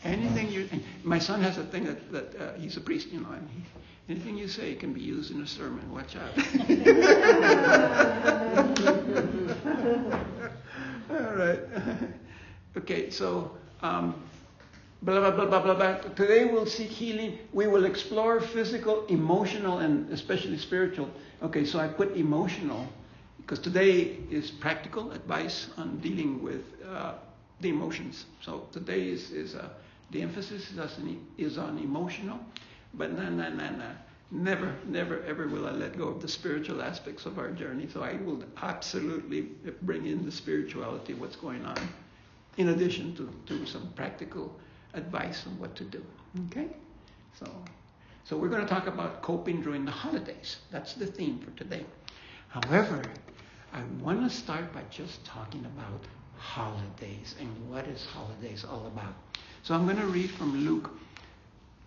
Anything you, my son has a thing that he's a priest, you know, and anything you say can be used in a sermon. Watch out. All right. Okay, so blah, blah, blah, blah, blah, blah. Today we'll seek healing. We will explore physical, emotional, and especially spiritual. Okay, so I put emotional because today is practical advice on dealing with the emotions. So today is the emphasis is on emotional, but never, ever will I let go of the spiritual aspects of our journey. So I will absolutely bring in the spirituality, what's going on, in addition to some practical advice on what to do. Okay? So we're going to talk about coping during the holidays. That's the theme for today. However, I want to start by just talking about holidays and what is holidays all about. So I'm going to read from Luke.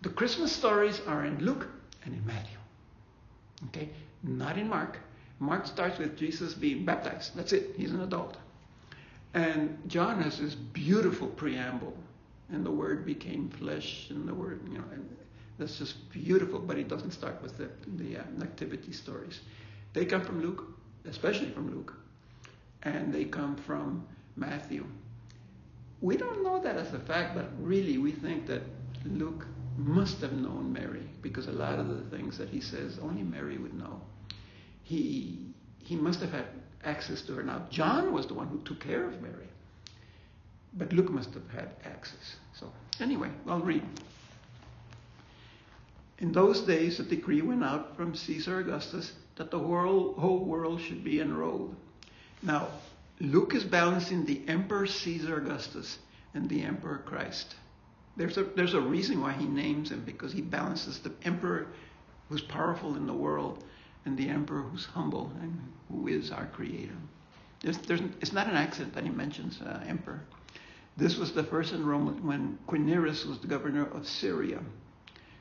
The Christmas stories are in Luke and in Matthew. Okay? Not in Mark. Mark starts with Jesus being baptized. That's it. He's an adult. And John has this beautiful preamble. And the Word became flesh, and the Word, you know, and that's just beautiful. But he doesn't start with the nativity stories. They come from Luke, especially from Luke. And they come from Matthew. We don't know that as a fact, but really we think that Luke must have known Mary, because a lot of the things that he says only Mary would know. He must have had access to her. Now, John was the one who took care of Mary, but Luke must have had access. So anyway, I'll read. In those days, a decree went out from Caesar Augustus that the whole world should be enrolled. Now, Luke is balancing the Emperor Caesar Augustus and the Emperor Christ. There's a reason why he names him, because he balances the emperor who's powerful in the world and the emperor who's humble and who is our creator. It's not an accident that he mentions emperor. This was the first enrollment when Quirinius was the governor of Syria.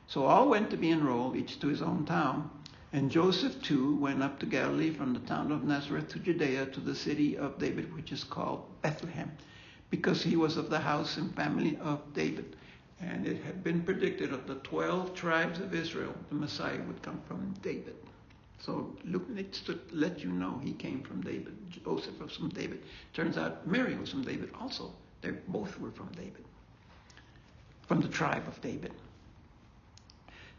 So all went to be enrolled, each to his own town. And Joseph too went up to Galilee from the town of Nazareth to Judea, to the city of David, which is called Bethlehem, because he was of the house and family of David. And it had been predicted of the 12 tribes of Israel, the Messiah would come from David. So Luke needs to let you know he came from David. Joseph was from David. Turns out Mary was from David also. They both were from David, from the tribe of David.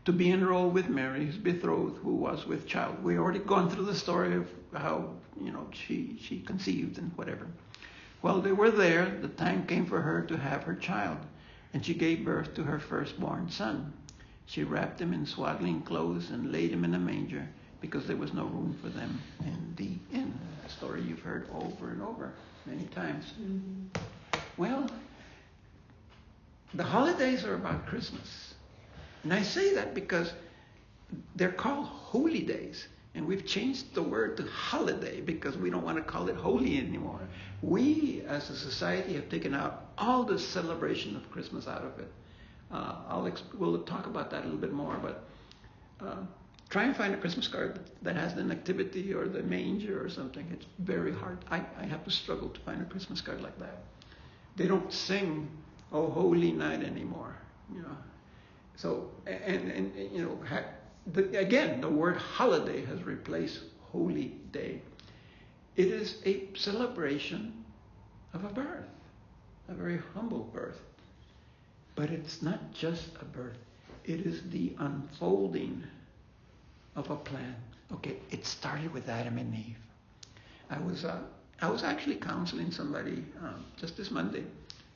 To be enrolled with Mary, his betrothed, who was with child. We already gone through the story of how, you know, she conceived and whatever. While they were there, the time came for her to have her child, and she gave birth to her firstborn son. She wrapped him in swaddling clothes and laid him in a manger, because there was no room for them in the inn. A story you've heard over and over many times. Mm-hmm. Well, the holidays are about Christmas. And I say that because they're called holy days. And we've changed the word to holiday because we don't want to call it holy anymore. We, as a society, have taken out all the celebration of Christmas out of it. We'll talk about that a little bit more, but try and find a Christmas card that has the nativity or the manger or something. It's very hard. I have to struggle to find a Christmas card like that. They don't sing "Oh Holy Night" anymore, you know. So, and you know, again, the word holiday has replaced holy day. It is a celebration of a birth, a very humble birth. But it's not just a birth. It is the unfolding of a plan. Okay, it started with Adam and Eve. I was actually counseling somebody just this Monday,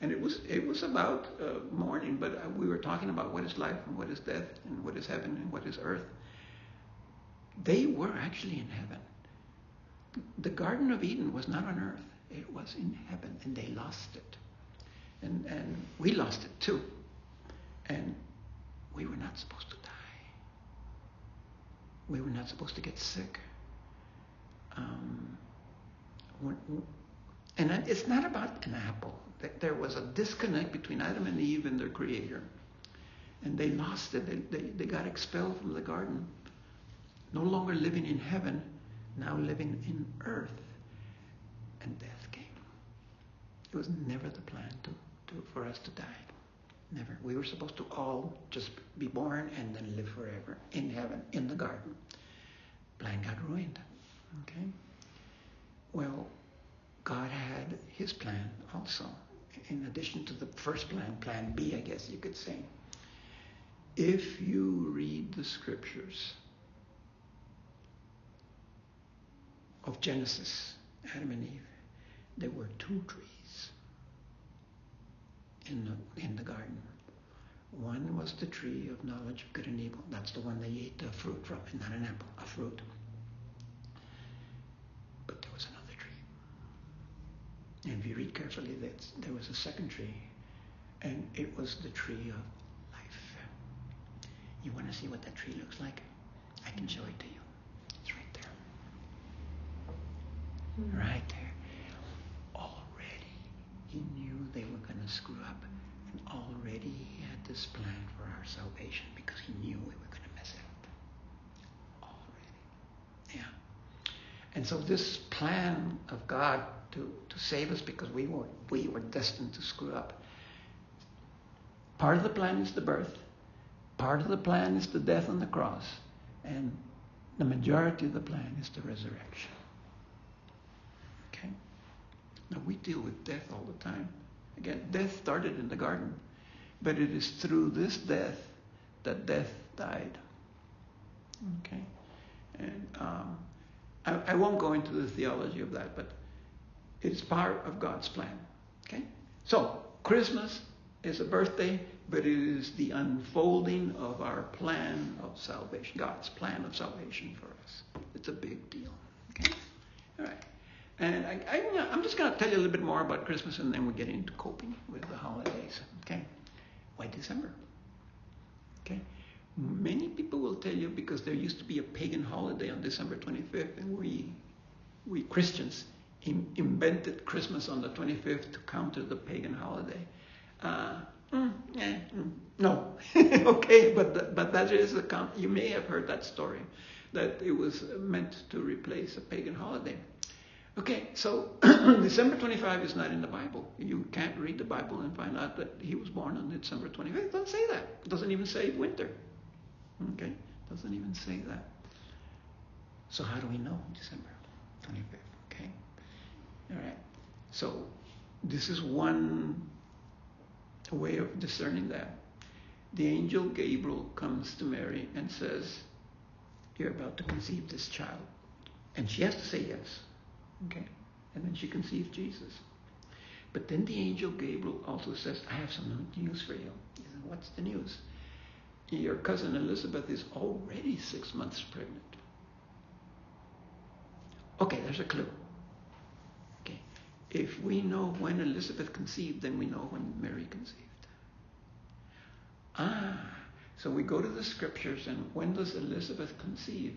and it was about mourning, but we were talking about what is life and what is death and what is heaven and what is earth. They were actually in heaven. The Garden of Eden was not on earth. It was in heaven, and they lost it. And we lost it too. And we were not supposed to die. We were not supposed to get sick. And it's not about an apple. There was a disconnect between Adam and Eve and their Creator. And they lost it. They got expelled from the garden. No longer living in heaven, now living in earth. And death came. It was never the plan for us to die. Never. We were supposed to all just be born and then live forever in heaven, in the garden. Plan got ruined. Okay? Well, God had his plan also. In addition to the first plan, plan B, I guess you could say. If you read the scriptures of Genesis, Adam and Eve, there were 2 trees in the garden. One was the tree of knowledge of good and evil. That's the one they ate the fruit from, and not an apple, a fruit. But there was another tree. And if you read carefully, there was a second tree, and it was the tree of life. You want to see what that tree looks like? I can show it to you. It's right there. Right there. Already he knew they were going to screw up, and already he had this plan for our salvation because he knew we were going to mess it up. Already. Yeah. And so this plan of God to save us because we were destined to screw up. Part of the plan is the birth. Part of the plan is the death on the cross. And the majority of the plan is the resurrection. Okay? Now we deal with death all the time. Again, death started in the garden. But it is through this death that death died. Okay? And I won't go into the theology of that, but it's part of God's plan. Okay? So, Christmas is a birthday, but it is the unfolding of our plan of salvation, God's plan of salvation for us. It's a big deal. Okay? All right. And I'm just going to tell you a little bit more about Christmas, and then we get into coping with the holidays. Okay? Why December? Okay? Many people will tell you because there used to be a pagan holiday on December 25th, and we Christians invented Christmas on the 25th to counter the pagan holiday. No. Okay, but that is you may have heard that story, that it was meant to replace a pagan holiday. Okay, so December 25 is not in the Bible. You can't read the Bible and find out that he was born on December 25th. It doesn't say that. It doesn't even say winter. Okay, doesn't even say that. So how do we know December 25th? Okay, all right. So this is one way of discerning that. The angel Gabriel comes to Mary and says, "You're about to conceive this child," and she has to say yes. Okay, and then she conceived Jesus. But then the angel Gabriel also says, "I have some news for you." He said, "What's the news?" "Your cousin Elizabeth is already 6 months pregnant." Okay, there's a clue. Okay, if we know when Elizabeth conceived, then we know when Mary conceived. So we go to the scriptures, and when does Elizabeth conceive?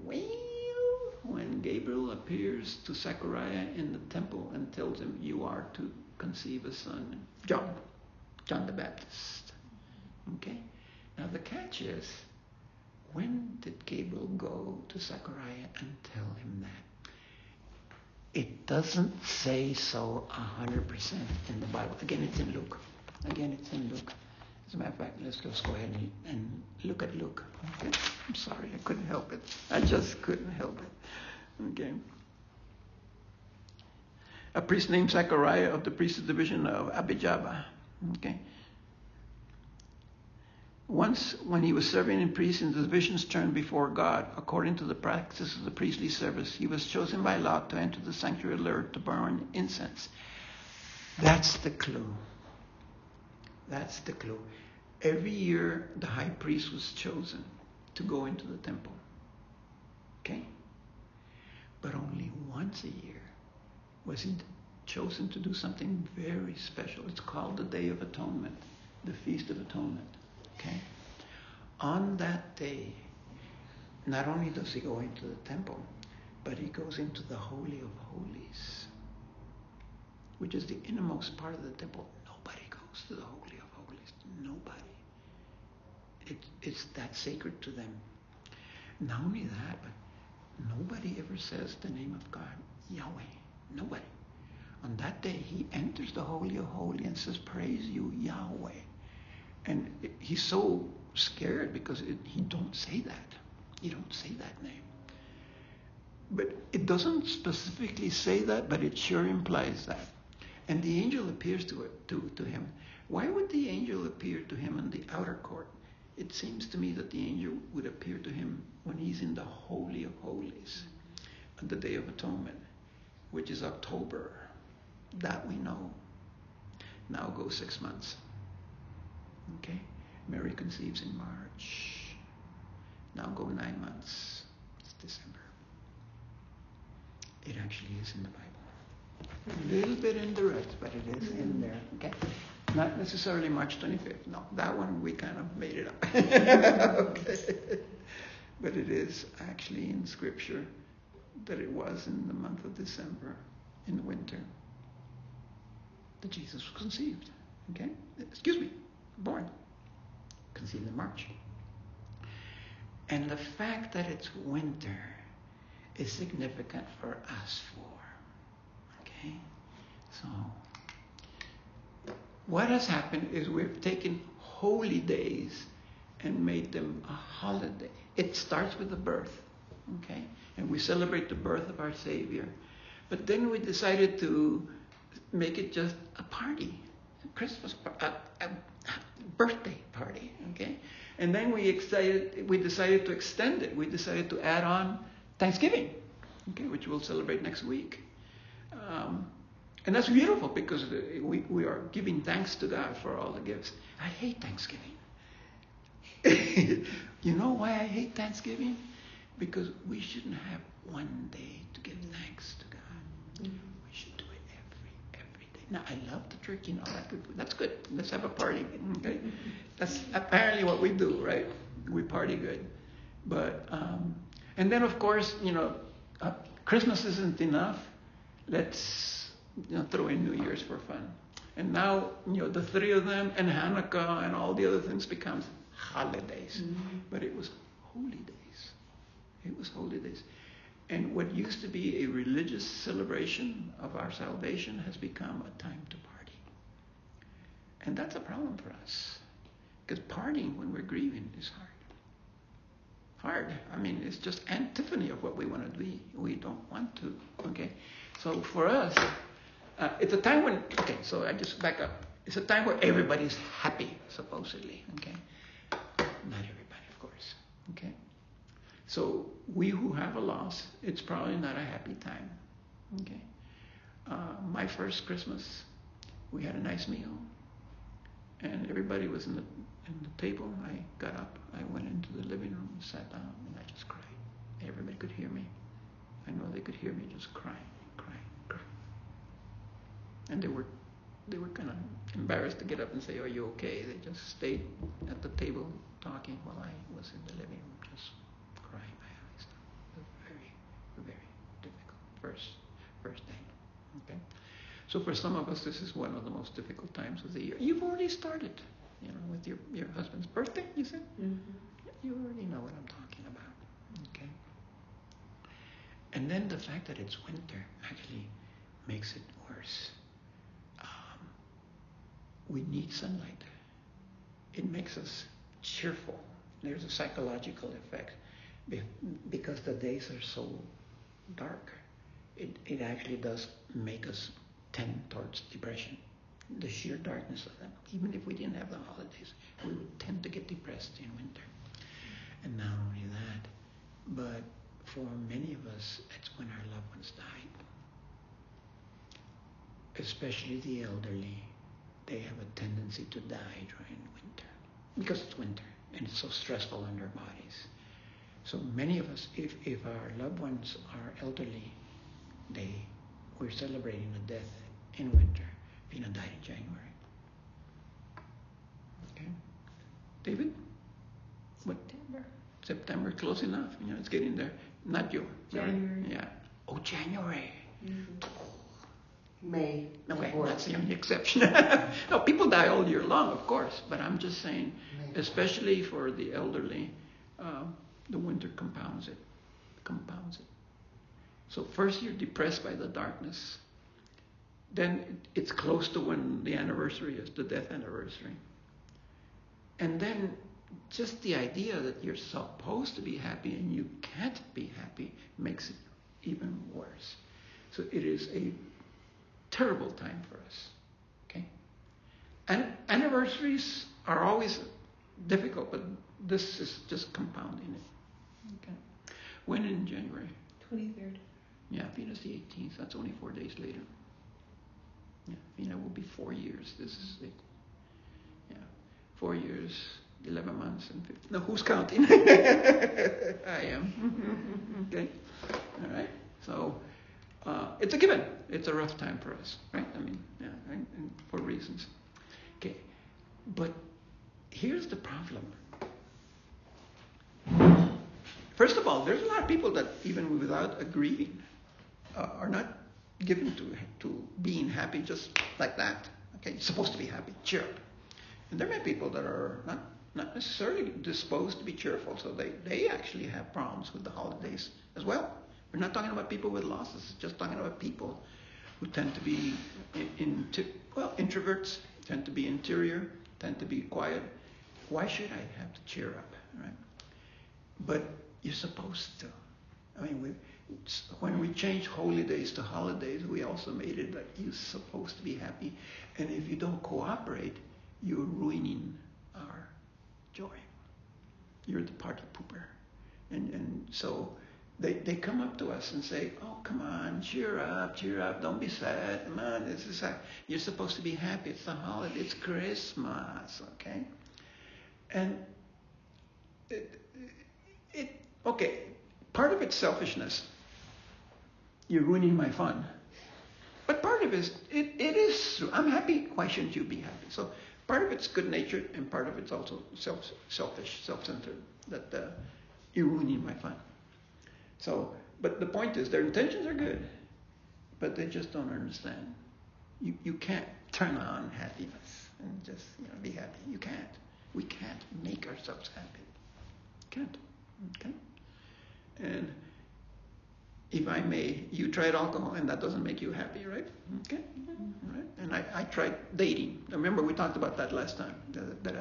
Well, when Gabriel appears to Zechariah in the temple and tells him, "You are to conceive a son," John the Baptist. Okay? Now the catch is, when did Gabriel go to Zechariah and tell him that? It doesn't say so 100% in the Bible. Again, it's in Luke. As a matter of fact, let's just go ahead and look at Luke. Okay? I'm sorry, I couldn't help it. I just couldn't help it. Okay. A priest named Zechariah of the priestly division of Abijah. Okay. Once, when he was serving in priest in the division's turn before God, according to the practice of the priestly service, he was chosen by lot to enter the sanctuary of the Lord to burn incense. That's the clue. That's the clue. Every year, the high priest was chosen to go into the temple. Okay? But only once a year was he chosen to do something very special. It's called the Day of Atonement, the Feast of Atonement. Okay? On that day, not only does he go into the temple, but he goes into the Holy of Holies, which is the innermost part of the temple. Nobody goes to the Holy of Holies. Nobody. It's that sacred to them. Not only that, but nobody ever says the name of God, Yahweh. Nobody. On that day, he enters the Holy of Holies and says, "Praise you, Yahweh." And he's so scared because he don't say that. He don't say that name. But it doesn't specifically say that, but it sure implies that. And the angel appears to him. Why would the angel appear to him in the outer court? It seems to me that the angel would appear to him when he's in the Holy of Holies on the Day of Atonement, which is October. That we know. Now go 6 months. Okay? Mary conceives in March. Now go 9 months. It's December. It actually is in the Bible. A little bit in the rest, but it is in there. Okay? Not necessarily March 25th. No, that one we kind of made it up. Okay. But it is actually in Scripture that it was in the month of December, in the winter, that Jesus was conceived. Okay? Excuse me, born. Conceived in March. And the fact that it's winter is significant for us four. Okay? So, what has happened is we've taken holy days and made them a holiday. It starts with the birth. Okay? And we celebrate the birth of our Savior. But then we decided to make it just a party. A Christmas a birthday party. Okay? And then we decided to extend it. We decided to add on Thanksgiving, okay, which we'll celebrate next week. And that's beautiful because we are giving thanks to God for all the gifts. I hate Thanksgiving. You know why I hate Thanksgiving? Because we shouldn't have one day to give thanks to God. We should do it every day. Now, I love the turkey and all that good food. That's good. Let's have a party. Okay? That's apparently what we do, right? We party good. But, and then, of course, Christmas isn't enough. Let's throw in New Year's for fun. And now, the three of them and Hanukkah and all the other things becomes holidays. Mm-hmm. But it was holy days. It was holy days. And what used to be a religious celebration of our salvation has become a time to party. And that's a problem for us. Because partying when we're grieving is hard. I mean, it's just antiphony of what we want to be. We don't want to, okay? So for us, it's a time when, okay, so I just back up. It's a time where everybody's happy, supposedly, okay? Not everybody, of course, okay? So we who have a loss, it's probably not a happy time, okay? My first Christmas, we had a nice meal, and everybody was in the table. I got up, I went into the living room, sat down, and I just cried. Everybody could hear me. I know they could hear me just crying. And they were kind of embarrassed to get up and say, "Are you okay?" They just stayed at the table talking while I was in the living room, just crying my eyes out. It was very, very difficult first day. Okay, so for some of us, this is one of the most difficult times of the year. You've already started, with your husband's birthday. You said, You already know what I'm talking about. Okay, and then the fact that it's winter actually makes it worse. We need sunlight. It makes us cheerful. There's a psychological effect. Because the days are so dark, it actually does make us tend towards depression. The sheer darkness of them. Even if we didn't have the holidays, we would tend to get depressed in winter. And not only that, but for many of us, it's when our loved ones died. Especially the elderly. They have a tendency to die during winter because it's winter and it's so stressful on their bodies. So many of us, if our loved ones are elderly, we're celebrating a death in winter. Pina died in January. Okay, David? What? September, close enough. It's getting there. Not you. January. Yeah. Oh, January. Mm-hmm. May. Okay, that's the only exception. No, people die all year long, of course, but I'm just saying, especially for the elderly, the winter compounds it. So first you're depressed by the darkness. Then it's close to when the anniversary is, the death anniversary. And then just the idea that you're supposed to be happy and you can't be happy makes it even worse. So it is a terrible time for us. Okay? And anniversaries are always difficult, but this is just compounding it. Okay? When in January? 23rd. Yeah, Venus the 18th. That's only 4 days later. Yeah, Venus will be 4 years. This is it. Yeah, 4 years, 11 months, and 15. No, who's counting? I am. Okay. All right. So it's a given. It's a rough time for us, right? I mean, yeah, and for reasons. Okay. But here's the problem. First of all, there's a lot of people that even without a grieving are not given to being happy just like that. Okay, you're supposed to be happy, cheer up. And there are people that are not necessarily disposed to be cheerful, so they actually have problems with the holidays as well. We're not talking about people with losses, just talking about people who tend to be introverts, tend to be interior, tend to be quiet. Why should I have to cheer up, right? But you're supposed to. I mean, when we changed holy days to holidays, we also made it that you're supposed to be happy. And if you don't cooperate, you're ruining our joy. You're the party pooper. And so they come up to us and say, oh, come on, cheer up, don't be sad. Come on, you're supposed to be happy. It's the holiday, it's Christmas, okay? And okay, part of it's selfishness. You're ruining my fun. But part of it is true. I'm happy. Why shouldn't you be happy? So part of it's good-natured, and part of it's also selfish, self-centered, that you're ruining my fun. So, but the point is, their intentions are good, but they just don't understand. You can't turn on happiness and just be happy. You can't. We can't make ourselves happy. Can't. Okay? And if I may, you tried alcohol and that doesn't make you happy, right? Okay? Right? And I tried dating. Remember we talked about that last time, that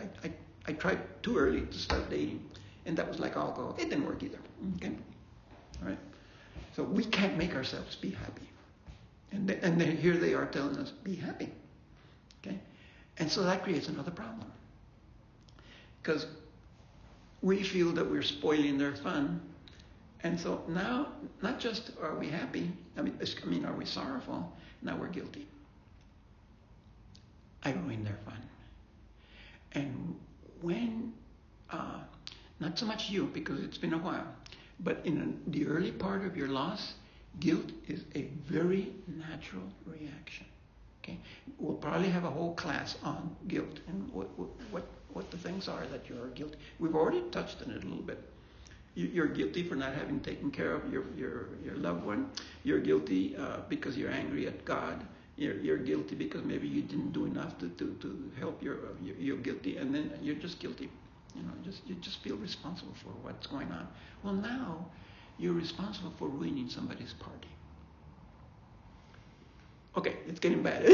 I tried too early to start dating. And that was like alcohol. It didn't work either. Okay? All right? So we can't make ourselves be happy. And then here they are telling us, be happy. Okay? And so that creates another problem. Because we feel that we're spoiling their fun. And so now, not just are we happy, I mean, are we sorrowful? Now we're guilty. I ruined their fun. And when, not so much you, because it's been a while, but in the early part of your loss, guilt is a very natural reaction. Okay, we'll probably have a whole class on guilt and what the things are that you're guilty. We've already touched on it a little bit. You're guilty for not having taken care of your loved one. You're guilty because you're angry at God. You're guilty because maybe you didn't do enough to help you're guilty, and then you're just guilty. You just feel responsible for what's going on. Well, now you're responsible for ruining somebody's party. Okay, it's getting bad.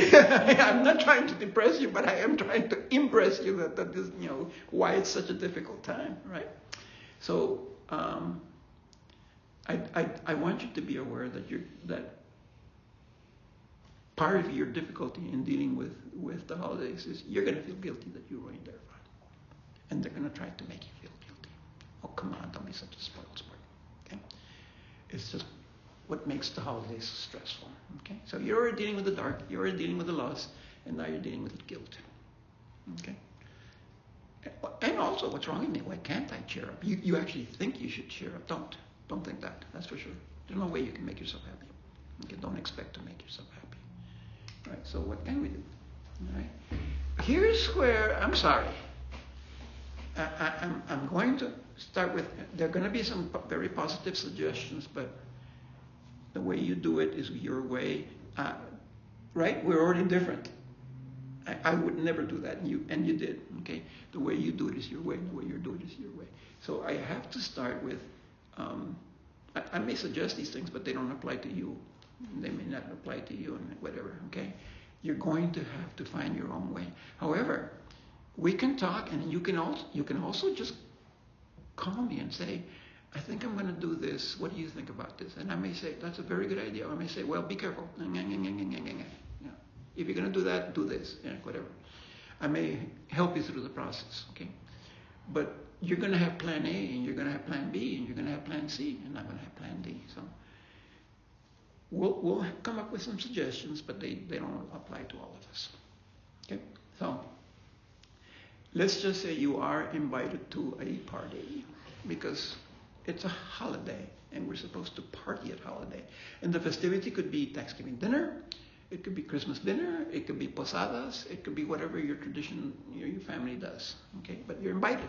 I'm not trying to depress you, but I am trying to impress you that this, why it's such a difficult time, right? So I want you to be aware that part of your difficulty in dealing with the holidays is you're going to feel guilty that you ruined their fun, and they're going to try to make you feel guilty. Oh, come on, don't be such a spoiled sport. Okay, it's just what makes the holidays stressful. Okay, so you're already dealing with the dark, you're already dealing with the loss, and now you're dealing with the guilt. Okay, and also, what's wrong with me? Why can't I cheer up? You actually think you should cheer up. Don't think that. That's for sure. There's no way you can make yourself happy. Okay, don't expect to make yourself happy. All right. So what can we do? All right. Here's where I'm sorry. I'm going to start with. There are going to be some very positive suggestions, but the way you do it is your way, right? We're already different. I would never do that, and you did. Okay, the way you do it is your way, and the way you do it is your way. So I have to start with. I may suggest these things, but they don't apply to you. They may not apply to you, and whatever. Okay, you're going to have to find your own way. However, we can talk, and you can also just call me and say, I think I'm going to do this. What do you think about this? And I may say, that's a very good idea. Or I may say, well, be careful. Yeah. If you're going to do that, do this. Yeah, whatever. I may help you through the process. Okay. But you're going to have plan A, and you're going to have plan B, and you're going to have plan C, and I'm going to have plan D. So we'll come up with some suggestions, but they don't apply to all of us. Okay. So let's just say you are invited to a party because it's a holiday, and we're supposed to party at holiday. And the festivity could be Thanksgiving dinner, it could be Christmas dinner, it could be posadas, it could be whatever your tradition, your family does. Okay, but you're invited.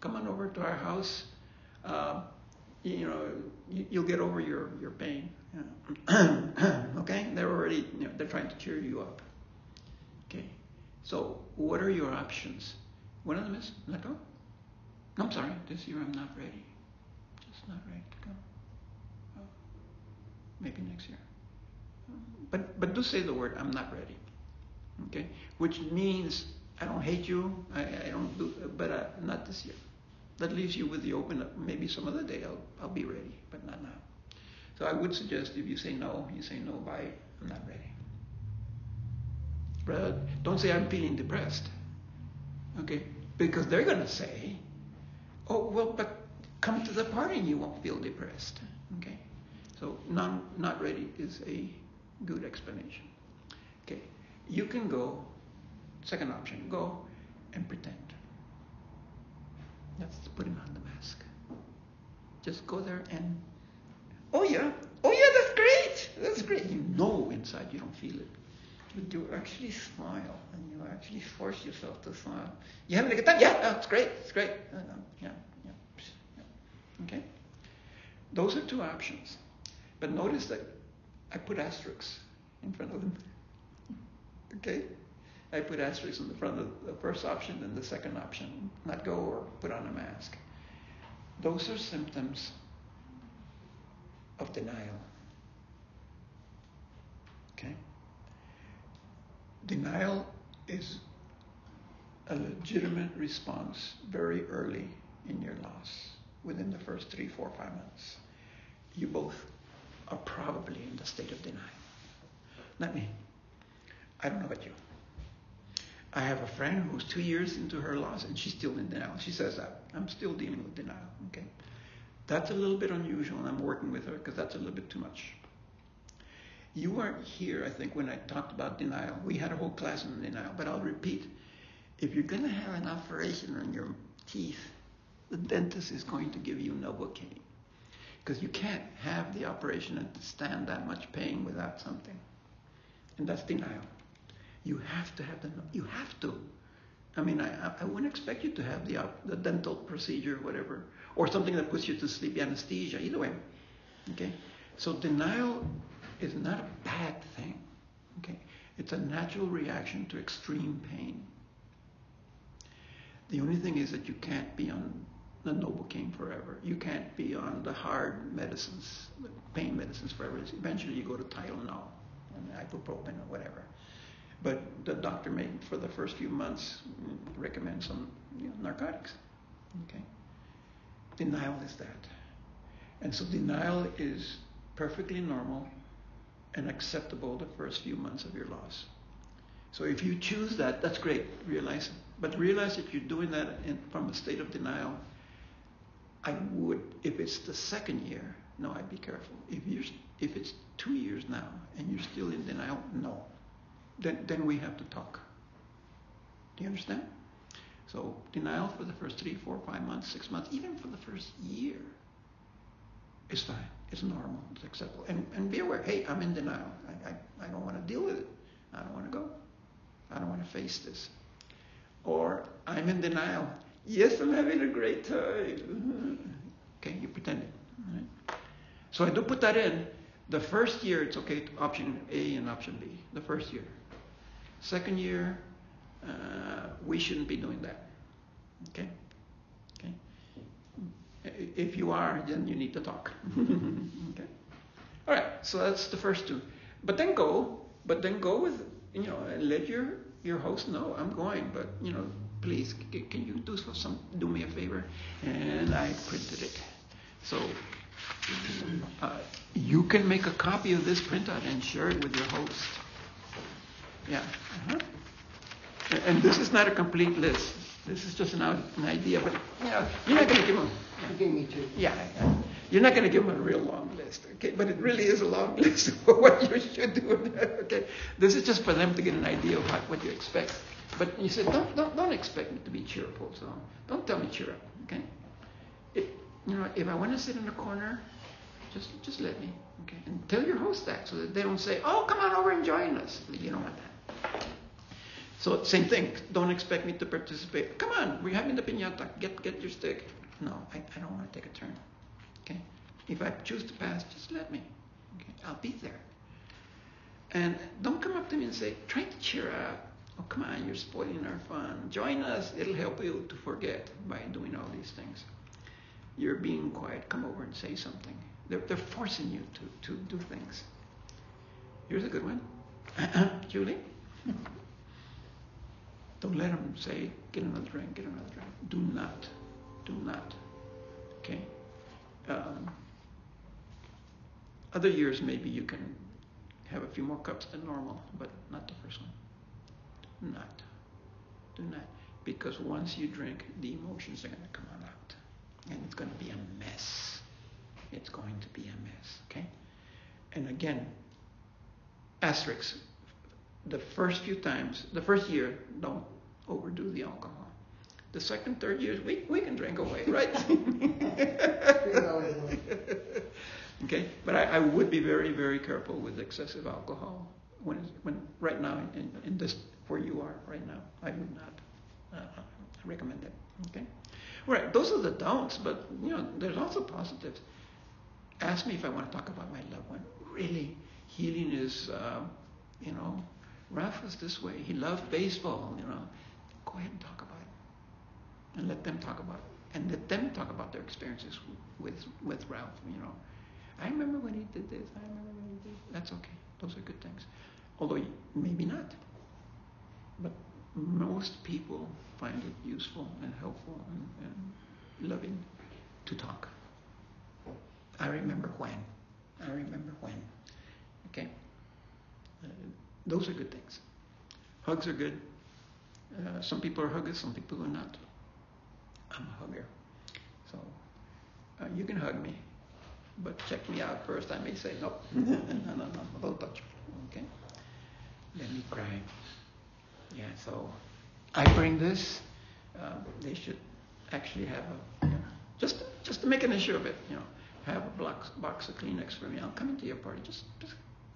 Come on over to our house. You'll get over your pain. Okay, they're already they're trying to cheer you up. Okay, so what are your options? One of them is let go. I'm sorry, this year I'm not ready. Just not ready to go. Oh, maybe next year. But do say the word, I'm not ready. Okay? Which means I don't hate you, I don't do, but not this year. That leaves you with the open, maybe some other day I'll be ready, but not now. So I would suggest if you say no, bye, I'm not ready. But don't say I'm feeling depressed. Okay? Because they're going to say, oh, well, but come to the party and you won't feel depressed. Okay? So not ready is a good explanation. Okay? You can go, second option, go and pretend. Let's put him on the mask. Just go there and, oh yeah, that's great. You know inside you don't feel it. But you actually smile, and you actually force yourself to smile. You having a good time? Yeah, it's great. Yeah. Okay? Those are two options. But notice that I put asterisks in front of them. Okay? I put asterisks in the front of the first option and the second option. Not go or put on a mask. Those are symptoms of denial. Okay? Denial is a legitimate response very early in your loss, within the first 3, 4, 5 months. You both are probably in the state of denial. Not me. I don't know about you. I have a friend who's 2 years into her loss and she's still in denial. She says that. I'm still dealing with denial. Okay? That's a little bit unusual, and I'm working with her because that's a little bit too much. You weren't here, I think, when I talked about denial. We had a whole class on denial, but I'll repeat. If you're going to have an operation on your teeth, the dentist is going to give you Novocaine, because you can't have the operation and stand that much pain without something. And that's denial. You have to have you have to. I mean, I wouldn't expect you to have the dental procedure, whatever, or something that puts you to sleep, anesthesia, either way. Okay? So denial is not a bad thing. Okay? It's a natural reaction to extreme pain. The only thing is that you can't be on the Novocaine forever. You can't be on the hard medicines, the pain medicines forever. Eventually you go to Tylenol and ibuprofen or whatever. But the doctor may, for the first few months, recommend some narcotics. Okay? Denial is that. And so denial is perfectly normal and acceptable the first few months of your loss. So if you choose that, that's great. Realize it. But realize that you're doing that from a state of denial. I would, if it's the second year, no, I'd be careful. If it's 2 years now and you're still in denial, no. Then we have to talk. Do you understand? So denial for the first 3, 4, 5 months, 6 months, even for the first year is fine. It's normal. It's acceptable. And be aware, hey, I'm in denial. I don't want to deal with it. I don't want to go. I don't want to face this. Or I'm in denial. Yes, I'm having a great time. Okay, you pretended. Right? So I do put that in. The first year, it's okay to option A and option B. The first year. Second year, we shouldn't be doing that. Okay? Okay? If you are, then you need to talk. Okay? All right, so that's the first two. But then go with, and let your your host, no, I'm going, but please, can you do me a favor? And I printed it. So you can make a copy of this printout and share it with your host. Yeah. Uh-huh. And this is not a complete list. This is just an idea, but you're not going to give them. You gave me two. Yeah, you're not going to give them a real long list, okay? But it really is a long list of what you should do. Okay, this is just for them to get an idea of what you expect. But you said don't expect me to be cheerful, so don't tell me cheer up, okay? If I want to sit in the corner, just let me, okay? And tell your host that so that they don't say, "Oh, come on over and join us." You don't want that. So same thing. Don't expect me to participate. Come on, we're having the piñata. Get your stick. No, I don't want to take a turn. Okay. If I choose to pass, just let me. Okay, I'll be there. And don't come up to me and say, try to cheer up. Oh, come on, you're spoiling our fun. Join us. It'll help you to forget by doing all these things. You're being quiet. Come over and say something. They're forcing you to do things. Here's a good one. Julie? Don't let them say, get another drink, get another drink. Do not. Okay? Other years, maybe you can have a few more cups than normal, but not the first one. Do not. Because once you drink, the emotions are going to come on out. And it's going to be a mess. It's going to be a mess, okay? And again, asterisks. The first year, don't overdo the alcohol. The second, third years, we can drink away, right? Okay, but I would be very, very careful with excessive alcohol when right now in this where you are right now. I would not recommend it. Okay, right. Those are the don'ts, but there's also positives. Ask me if I want to talk about my loved one. Really, healing is, Ralph was this way. He loved baseball. Go ahead and talk about it, and let them talk about it, and let them talk about their experiences with Ralph. I remember when he did this. I remember when he did. That's okay. Those are good things. Although maybe not. But most people find it useful and helpful and loving to talk. I remember when. Okay? Those are good things. Hugs are good. Some people are huggers, some people are not. I'm a hugger. So you can hug me, but check me out first. I may say, nope, no, don't touch me. Okay? Let me cry. Yeah, so I bring this. They should actually have just to make an issue of it, have a box of Kleenex for me. I'll come into your party. Just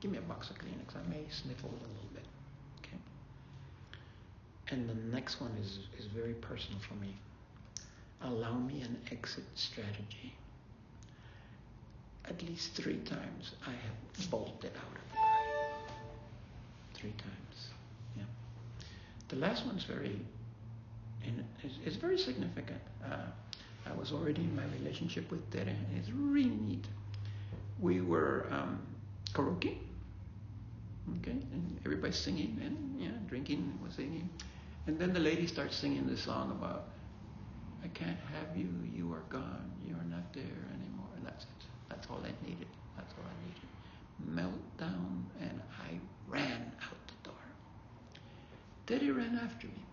give me a box of Kleenex. I may sniffle a little bit. Okay. And the next one is very personal for me. Allow me an exit strategy. At least 3 times I have bolted out of the party. 3 times. Yeah. The last one's it's very significant. I was already in my relationship with Tere, and it's really neat. We were karaoke, okay, and everybody's singing and drinking was singing, and then the lady starts singing this song about, I can't have you, you are gone, you are not there anymore, and that's it. That's all I needed. Meltdown, and I ran out the door. Tere ran after me.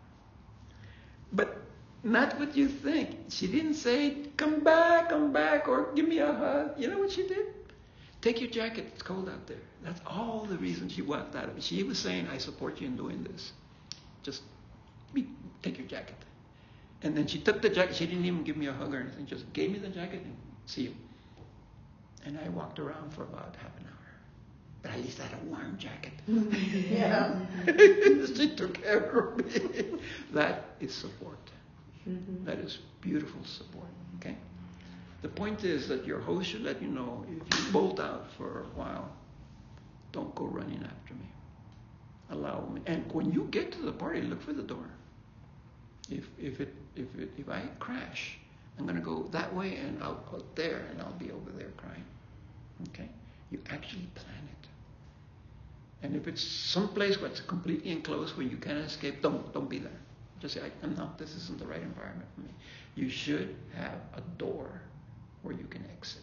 But not what you think. She didn't say, come back, or give me a hug. You know what she did? Take your jacket, it's cold out there. That's all the reason she walked out of it. She was saying, I support you in doing this. Just take your jacket. And then she took the jacket. She didn't even give me a hug or anything. Just gave me the jacket and see you. And I walked around for about half an hour. But at least I had a warm jacket. Yeah. She took care of me. That is support. Mm-hmm. That is beautiful support. Okay? The point is that your host should let you know if you bolt out for a while, don't go running after me. Allow me. And when you get to the party, look for the door. If I crash, I'm going to go that way and out there, and I'll be over there crying. Okay? You actually plan it. And if it's someplace where it's completely enclosed where you can't escape, don't be there. Just say, no, this isn't the right environment for me. You should have a door where you can exit,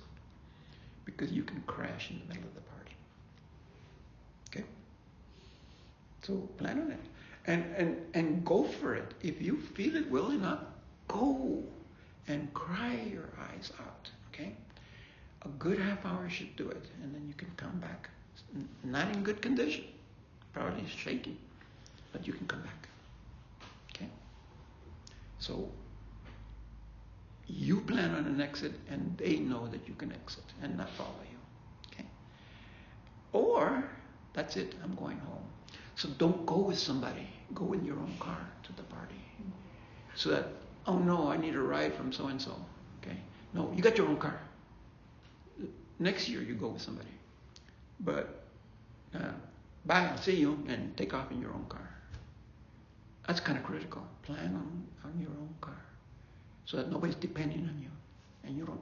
because you can crash in the middle of the party. Okay? So plan on it. And go for it. If you feel it well enough, go and cry your eyes out. Okay? A good half hour should do it, and then you can come back. Not in good condition, probably shaky, but you can come back. Okay? So you plan on an exit, and they know that you can exit and not follow you. Okay? Or that's it, I'm going home. So don't go with somebody. Go in your own car to the party. So that, oh no, I need a ride from so and so. Okay? No, you got your own car. Next year you go with somebody. But bye, I'll see you, and take off in your own car. That's kind of critical. Plan on your own car, so that nobody's depending on you, and you don't.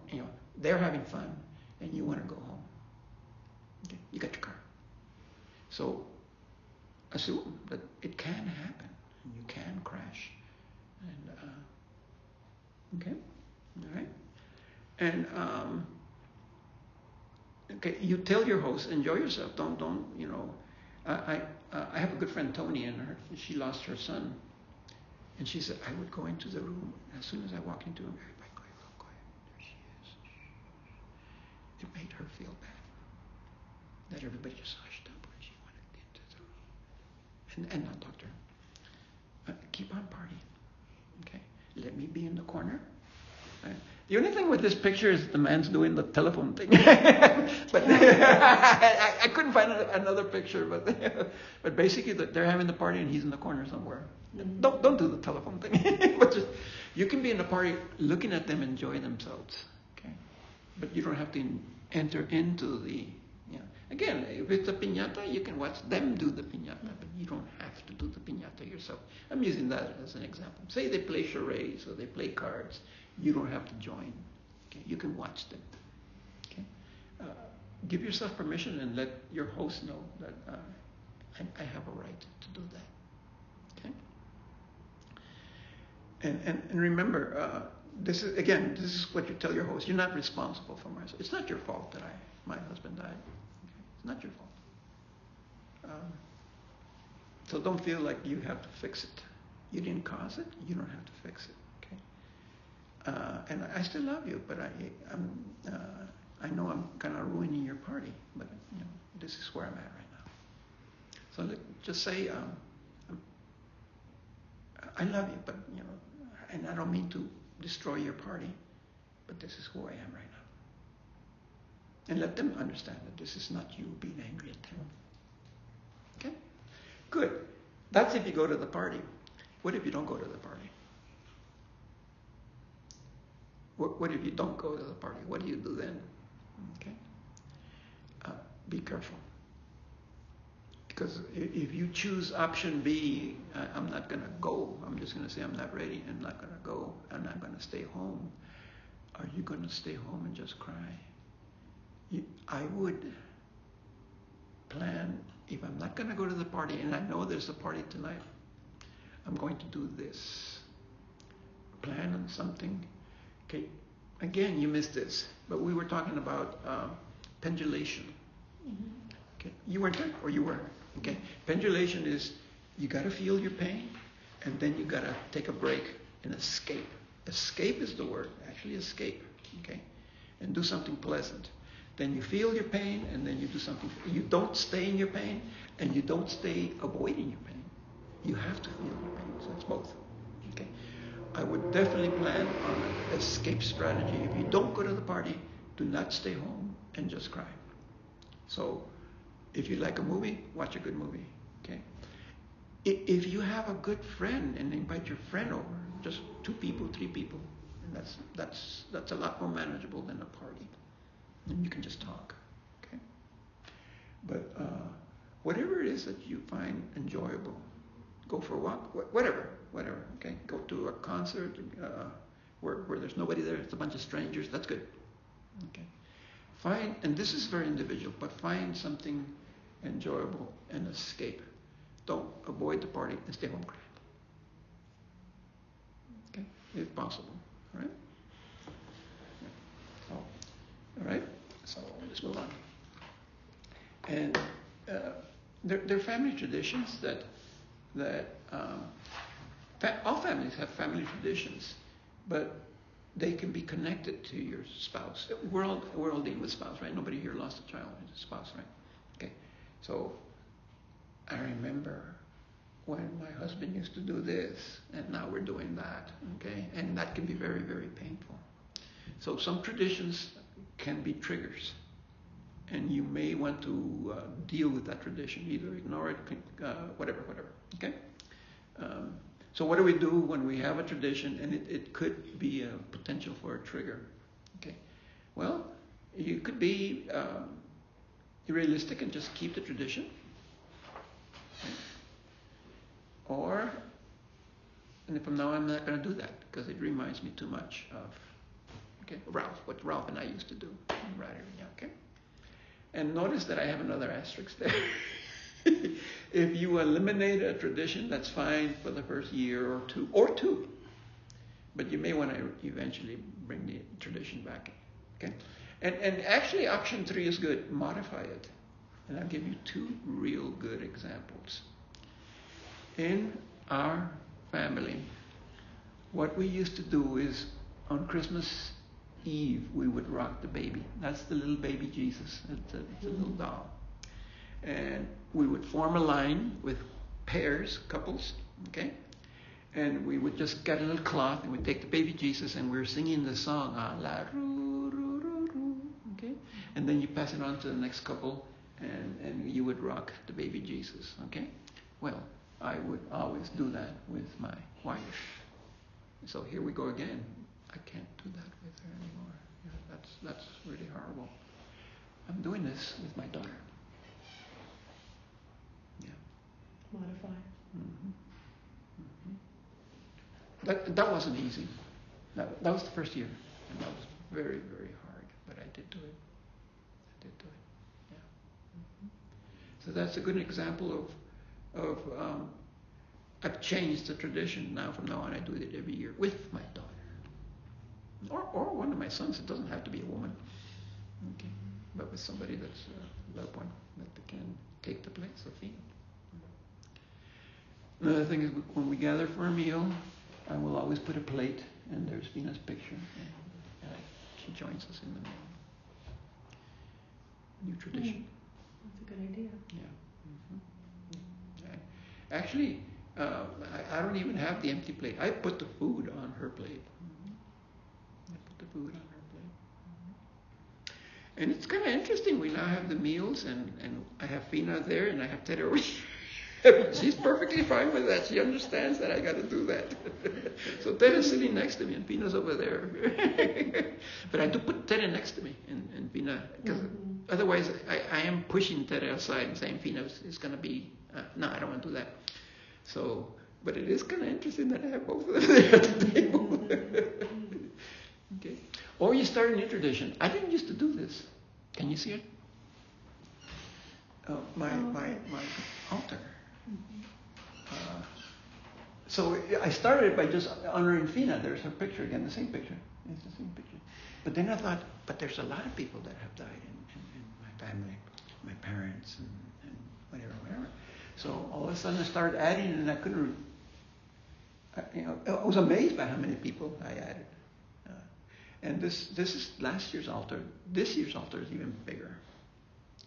They're having fun, and you want to go home. Okay? You got your car. So assume that it can happen, and you can crash, and okay, all right, and okay, you tell your host, enjoy yourself. Don't. I have a good friend, Tony, and she lost her son, and she said I would go into the room, and as soon as I walk into him, everybody quiet, real quiet. There she is. It made her feel bad that everybody just hushed up when she went into the room, and not talk to her. Keep on partying, okay? Let me be in the corner. The only thing with this picture is the man's doing the telephone thing. But I couldn't find another picture. But basically, they're having the party and he's in the corner somewhere. Don't do the telephone thing. But just, you can be in the party looking at them enjoy themselves. Okay, but you don't have to enter into the. Again, if it's a piñata, you can watch them do the piñata, but you don't have to do the piñata yourself. I'm using that as an example. Say they play charades or they play cards. You don't have to join. Okay? You can watch them. Okay? Give yourself permission and let your host know that I have a right to do that. Okay? And remember, this is what you tell your host. You're not responsible for my. It's not your fault that my husband died. Okay? It's not your fault. So don't feel like you have to fix it. You didn't cause it. You don't have to fix it. And I still love you, but I know I'm kind of ruining your party. But this is where I'm at right now. So just say, I love you, but and I don't mean to destroy your party, but this is who I am right now. And let them understand that this is not you being angry at them. Okay? Good. That's if you go to the party. What if you don't go to the party? What if you don't go to the party? What do you do then? Okay? Be careful. Because if you choose option B, I'm not going to go. I'm just going to say I'm not ready. I'm not going to go. I'm not going to stay home. Are you going to stay home and just cry? I would plan, if I'm not going to go to the party, and I know there's a party tonight, I'm going to do this. Plan on something. Okay, again, you missed this, but we were talking about pendulation. Okay, you weren't there, or you were? Okay, pendulation is you got to feel your pain, and then you got to take a break and escape. Escape is the word, actually escape. Okay, and do something pleasant. Then you feel your pain, and then you do something. You don't stay in your pain, and you don't stay avoiding your pain. You have to feel your pain. So it's both. Okay. I would definitely plan on an escape strategy. If you don't go to the party, do not stay home and just cry. So if you like a movie, watch a good movie. Okay. If you have a good friend and invite your friend over, just 2 people, 3 people, and that's a lot more manageable than a party. And you can just talk. Okay. But whatever it is that you find enjoyable, go for a walk, whatever, okay? Go to a concert where there's nobody there, it's a bunch of strangers, that's good, okay? And this is very individual, but find something enjoyable, and escape. Don't avoid the party and stay home crying. Okay, if possible. All right. Oh, all right. So let's move on. And there are family traditions that all families have family traditions, but they can be connected to your spouse. We're all dealing with spouse, right? Nobody here lost a child, it's a spouse, right? Okay. So I remember when my husband used to do this, and now we're doing that, okay? And that can be very, very painful. So some traditions can be triggers, and you may want to deal with that tradition, either ignore it, whatever, okay? So what do we do when we have a tradition and it could be a potential for a trigger? Okay. Well, you could be realistic and just keep the tradition. Okay. Or, and from now on, I'm not going to do that because it reminds me too much of what Ralph and I used to do. Okay. And notice that I have another asterisk there. If you eliminate a tradition, that's fine for the first year or two. But you may want to eventually bring the tradition back. Okay? And actually, option 3 is good. Modify it. And I'll give you 2 real good examples. In our family, what we used to do is on Christmas Eve, we would rock the baby. That's the little baby Jesus. It's a little doll. And we would form a line with pairs, couples, okay? And we would just get a little cloth and we'd take the baby Jesus and we're singing the song, la ru, ru, ru, ru, okay? And then you pass it on to the next couple and you would rock the baby Jesus, okay? Well, I would always do that with my wife. So here we go again. I can't do that with her anymore. Yeah, that's really horrible. I'm doing this with my daughter. Modify. That wasn't easy. That was the first year, and that was very, very hard. But I did do it. Yeah. So that's a good example of I've changed the tradition now. From now on, I do it every year with my daughter, or one of my sons. It doesn't have to be a woman. Okay, but with somebody that's a loved one that can take the place of female. Another thing is when we gather for a meal, I will always put a plate, and there's Vina's picture, and she joins us in the meal. New tradition. That's a good idea. Yeah. Actually, I don't even have the empty plate. I put the food on her plate. And it's kind of interesting. We now have the meals, and I have Fina there, and I have Ted over here. She's perfectly fine with that. She understands that I got to do that. So Ted is sitting next to me, and Fina's over there. But I do put Ted next to me, and Fina, because otherwise I am pushing Ted aside and saying Fina is going to be, no, I don't want to do that. So, but it is kind of interesting that I have both of them there at the table. Okay. Or you start a new tradition. I didn't used to do this. Can you see it? My altar. So I started by just honoring Fina. There's her picture again, the same picture. It's the same picture. But then I thought, but there's a lot of people that have died in my family, my parents, and whatever. So all of a sudden I started adding, and I couldn't. I was amazed by how many people I added. And this is last year's altar. This year's altar is even bigger.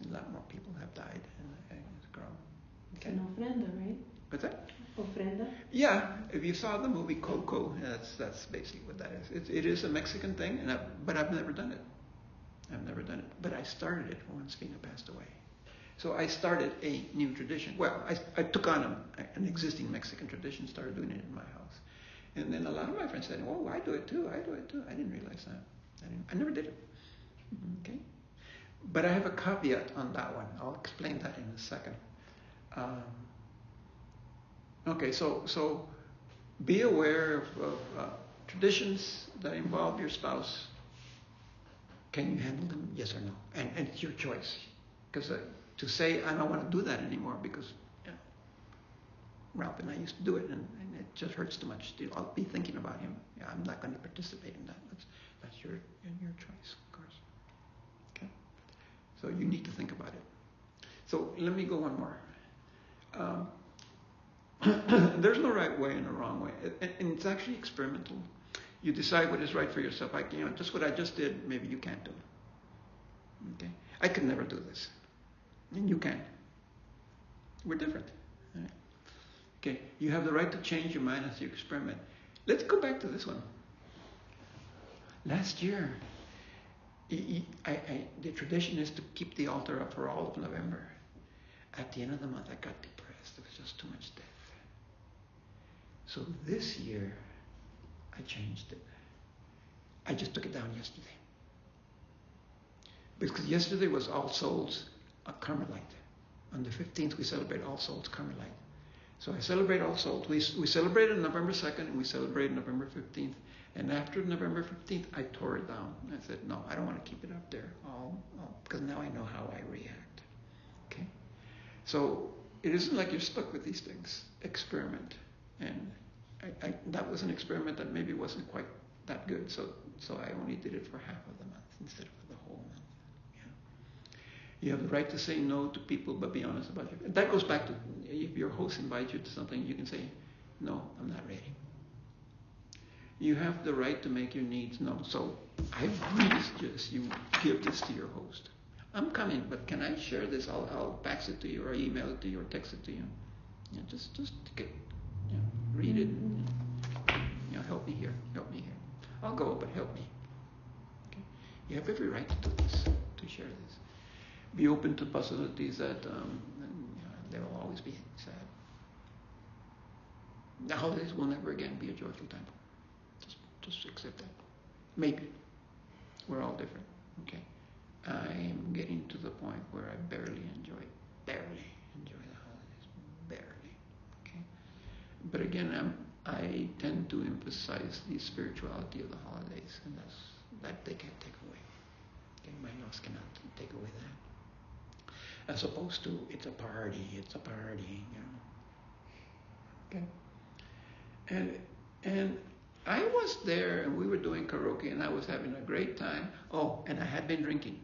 A lot more people have died, and it's grown. Okay. An ofrenda, right? What's that? Ofrenda? Yeah, if you saw the movie Coco, that's basically what that is. It is a Mexican thing, but I've never done it. But I started it once Fina passed away. So I started a new tradition. Well, I took on an existing Mexican tradition, started doing it in my house. And then a lot of my friends said, oh, I do it too. I didn't realize that. I never did it. Okay? But I have a caveat on that one. I'll explain that in a second. Okay, so be aware of traditions that involve your spouse. Can you handle them? Yes or no? And it's your choice. Because to say, I don't want to do that anymore because Ralph and I used to do it, and it just hurts too much. I'll be thinking about him. Yeah, I'm not going to participate in that. That's your choice, of course. Okay. So you need to think about it. So let me go one more. There's no right way and a wrong way, and it's actually experimental. You decide what is right for yourself. Just what I just did, maybe you can't do. Okay. I could never do this, and you can. We're different. Right? Okay, you have the right to change your mind as you experiment. Let's go back to this one. Last year, the tradition is to keep the altar up for all of November. At the end of the month, I got depressed. There was just too much death. So this year, I changed it. I just took it down yesterday. Because yesterday was All Souls Carmelite. On the 15th, we celebrate All Souls Carmelite. So I celebrate All Souls. We celebrated November 2nd, and we celebrated November 15th. And after November 15th, I tore it down. I said, no, I don't want to keep it up there, because now I know how I react. Okay? So it isn't like you're stuck with these things. Experiment. And that was an experiment that maybe wasn't quite that good. So I only did it for half of the month instead of for the whole month. You have the right to say no to people, but be honest about it. That goes back to if your host invites you to something, you can say, no, I'm not ready. You have the right to make your needs known. So I really suggest you give this to your host. I'm coming, but can I share this? I'll fax it to you, or email it to you, or text it to you. Just get, read it. And, help me here. I'll go, but help me. Okay? You have every right to do this, to share this. Be open to possibilities that there will always be sad. The holidays will never again be a joyful time. Just accept that. Maybe. We're all different. Okay. I'm getting to the point where I barely enjoy the holidays. Barely. Okay. But again, I tend to emphasize the spirituality of the holidays, and that they can't take away. Okay? My loss cannot take away that. As opposed to, it's a party, Okay. And I was there, and we were doing karaoke, and I was having a great time. Oh, and I had been drinking.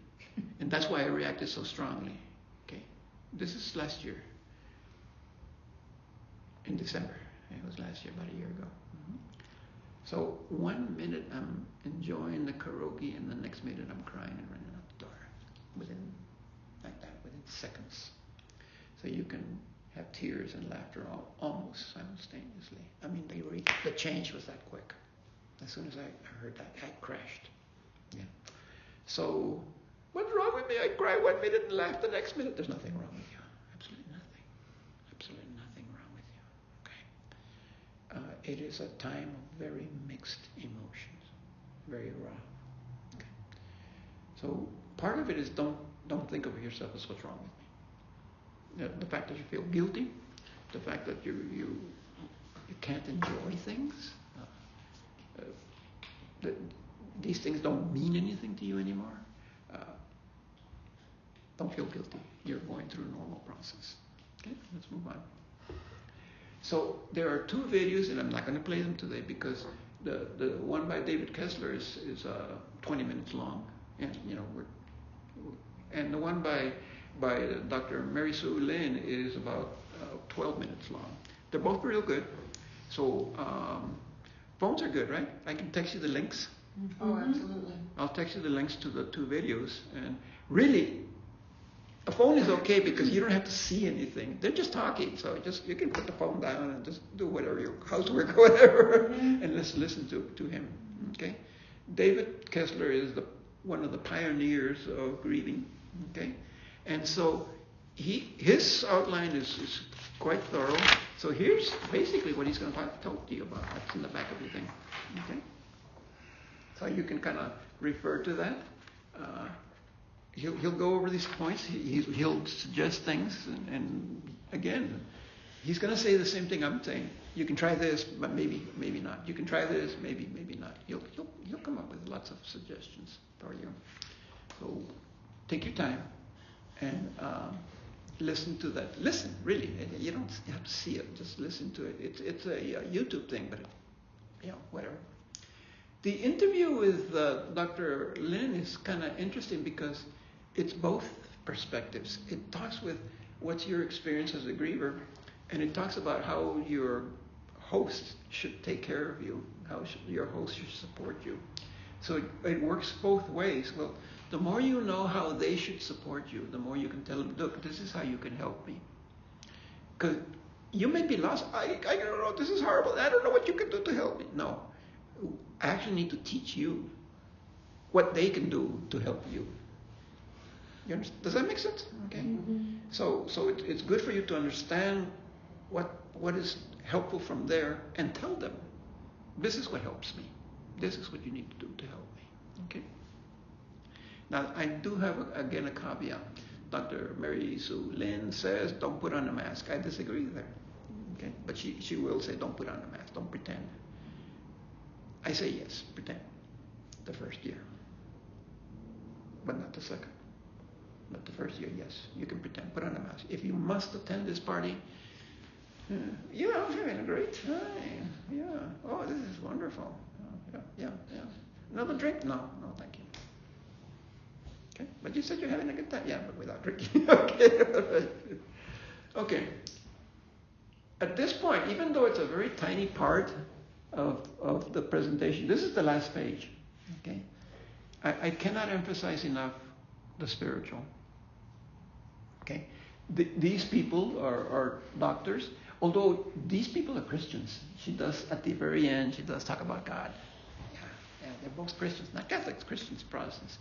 And that's why I reacted so strongly. Okay. This is last year. In December. It was last year, about a year ago. Mm-hmm. So 1 minute I'm enjoying the karaoke, and the next minute I'm crying and running out the door. Within seconds. So you can have tears and laughter almost simultaneously. I mean, the change was that quick. As soon as I heard that, I crashed. Yeah. So, what's wrong with me? I cry 1 minute and laugh the next minute. There's nothing wrong with you. Absolutely nothing. Absolutely nothing wrong with you. Okay. It is a time of very mixed emotions, very raw. Okay. So part of it is don't think of yourself as what's wrong with me. The fact that you feel guilty, the fact that you can't enjoy things, that these things don't mean anything to you anymore. Don't feel guilty. You're going through a normal process. Okay, let's move on. So there are 2 videos, and I'm not going to play them today because the one by David Kessler is 20 minutes long, and and the one by Dr. Mary Sue Lin is about 12 minutes long. They're both real good. So phones are good, right? I can text you the links. Oh, absolutely. I'll text you the links to the 2 videos. And really, a phone is okay because you don't have to see anything. They're just talking. So you can put the phone down and just do whatever, your housework or whatever, and let's listen to him. Okay? David Kessler is one of the pioneers of grieving. Okay? And so his outline is quite thorough. So here's basically what he's going to talk to you about. That's in the back of your thing. Okay? So you can kind of refer to that. He'll go over these points. He'll suggest things, and again, he's going to say the same thing I'm saying. You can try this, but maybe not. You can try this, maybe not. He'll come up with lots of suggestions for you. So take your time, and listen to that. Listen, really. You don't have to see it. Just listen to it. It's a YouTube thing, but whatever. The interview with Dr. Lin is kind of interesting because it's both perspectives. It talks with what's your experience as a griever, and it talks about how your host should take care of you, how your host should support you. So it works both ways. Well, the more you know how they should support you, the more you can tell them, look, this is how you can help me. Because you may be lost. I don't know, this is horrible. I don't know what you can do to help me. No. I actually need to teach you what they can do to help you. You understand? Does that make sense? Okay. Mm-hmm. So it's good for you to understand what is helpful from there and tell them, this is what helps me. This is what you need to do to help me. Okay. Now I do have again a caveat. Dr. Mary Sue Lin says, don't put on a mask. I disagree with her. Okay. But she will say, don't put on a mask. Don't pretend. I say yes, pretend. The first year. But not the second. But the first year, yes, you can pretend. Put on a mask. If you must attend this party, yeah, I'm having a great time. Yeah. Oh, this is wonderful. Oh, yeah. Another drink? No, thank you. Okay. But you said you're having a good time. Yeah, but without drinking. Okay. Okay. At this point, even though it's a very tiny part of the presentation, this is the last page. Okay. I cannot emphasize enough the spiritual. Okay. These people are doctors, although these people are Christians. She does, at the very end, she does talk about God. Yeah, they're both Christians, not Catholics, Christians, Protestants.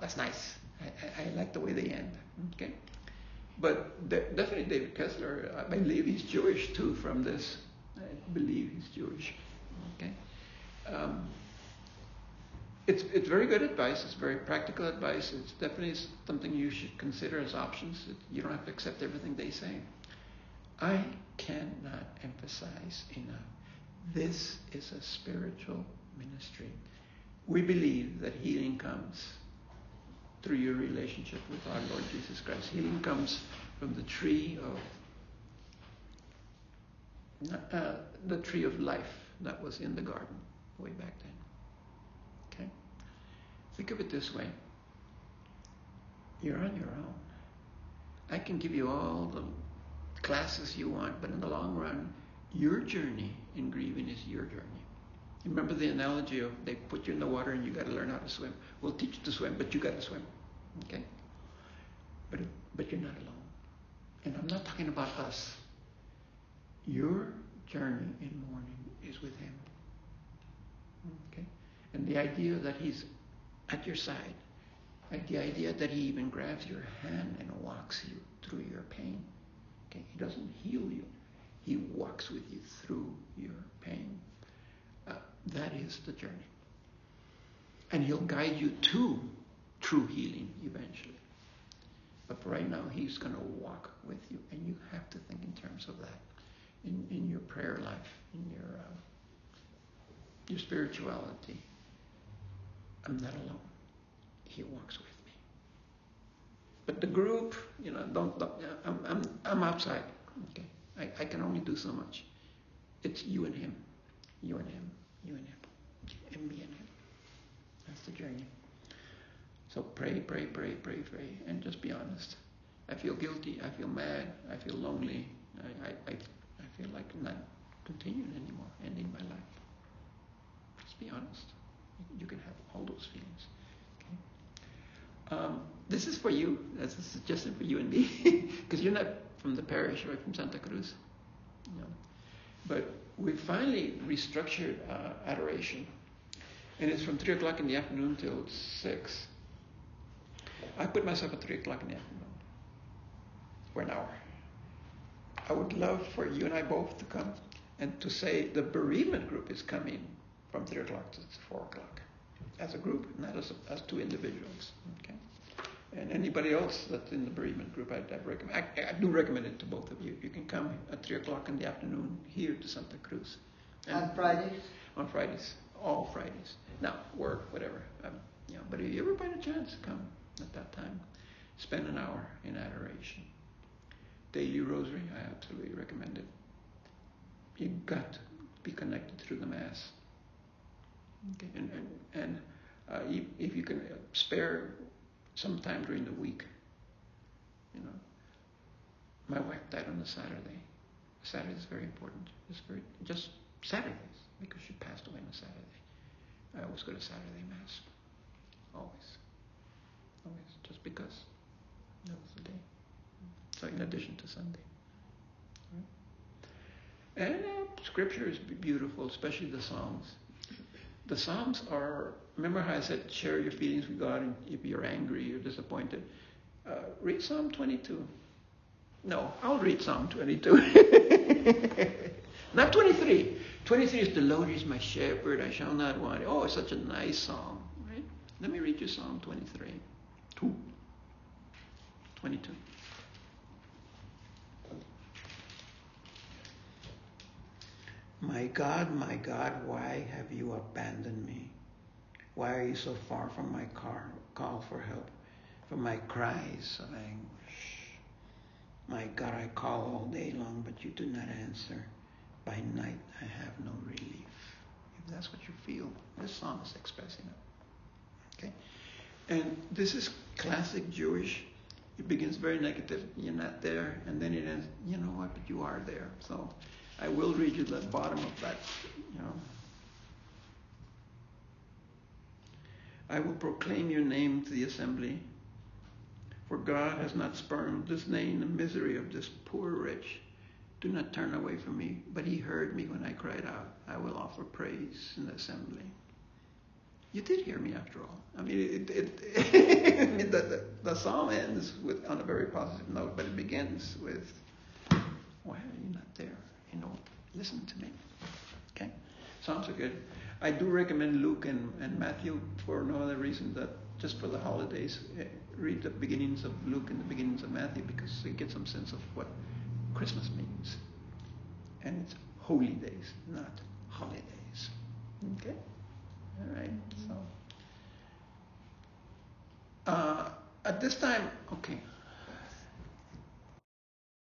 That's nice. I like the way they end. Okay. But definitely David Kessler, I believe he's Jewish too from this. I believe he's Jewish. Okay. It's very good advice. It's very practical advice. It's definitely something you should consider as options. You don't have to accept everything they say. I cannot emphasize enough. This is a spiritual ministry. We believe that healing comes through your relationship with our Lord Jesus Christ. Healing comes from the tree of life that was in the garden way back then. Okay? Think of it this way. You're on your own. I can give you all the classes you want, but in the long run, your journey in grieving is your journey. Remember the analogy of they put you in the water and you got to learn how to swim. We'll teach you to swim, but you got to swim. Okay? But you're not alone. And I'm not talking about us. Your journey in mourning is with Him. Okay? And the idea that He's at your side, like the idea that He even grabs your hand and walks you through your pain. Okay? He doesn't heal you. He walks with you through your pain. That is the journey. And He'll guide you to true healing eventually. But for right now, He's going to walk with you. And you have to think in terms of that. In your prayer life, in your spirituality. I'm not alone. He walks with me. But the group, don't I'm outside. Okay, I can only do so much. It's you and Him, you and Him, you and Him, and me and Him. That's the journey. So pray, and just be honest. I feel guilty. I feel mad. I feel lonely. I feel like not continuing anymore, ending my life. Just be honest. You can have all those feelings. Okay? This is for you. That's a suggestion for you and me, because you're not from the parish or from Santa Cruz. But we finally restructured adoration, and it's from 3 o'clock in the afternoon till 6. I put myself at 3 o'clock in the afternoon for an hour. I would love for you and I both to come and to say the bereavement group is coming from 3 o'clock to 4 o'clock as a group, not as two individuals. Okay, and anybody else that's in the bereavement group, I'd recommend. I do recommend it to both of you. You can come at 3 o'clock in the afternoon here to Santa Cruz. And On Fridays? On Fridays, all Fridays. Now work, whatever. But if you ever find a chance, come at that time. Spend an hour in adoration. daily rosary, I absolutely recommend it. You got to be connected through the Mass. Okay, and if you can spare some time during the week, you know. My wife died on a Saturday. Saturday is very important. Just Saturdays, because she passed away on a Saturday. I always go to Saturday Mass. Always, just because that was the day. So in addition to Sunday. Right? And Scripture is beautiful, especially the Psalms. The Psalms are, remember how I said share your feelings with God and if you're angry or disappointed. Read Psalm 22. No, I'll read Psalm 22. Not 23. 23 is the Lord is my shepherd, I shall not want. Oh, it's such a nice song, right? Let me read you Psalm 23. 22. My God, why have you abandoned me? Why are you so far from my call for help, from my cries of anguish? My God, I call all day long, but you do not answer. By night, I have no relief. If that's what you feel, this psalm is expressing it. Okay? And this is classic Jewish. It begins very negative. You're not there. And then it ends, you know what, but you are there. So I will read you the bottom of that, you know. I will proclaim your name to the assembly. For God has not spurned this name, the misery of this poor wretch. Do not turn away from me. But he heard me when I cried out. I will offer praise in the assembly. You did hear me after all. I mean, the psalm ends on a very positive note, but it begins with, why are you not there? You know, listen to me. Okay? Psalms are good. I do recommend Luke and Matthew for no other reason that just for the holidays. Read the beginnings of Luke and the beginnings of Matthew because you get some sense of what Christmas means. And it's holy days, not holidays. Okay? All right. So, at this time, okay.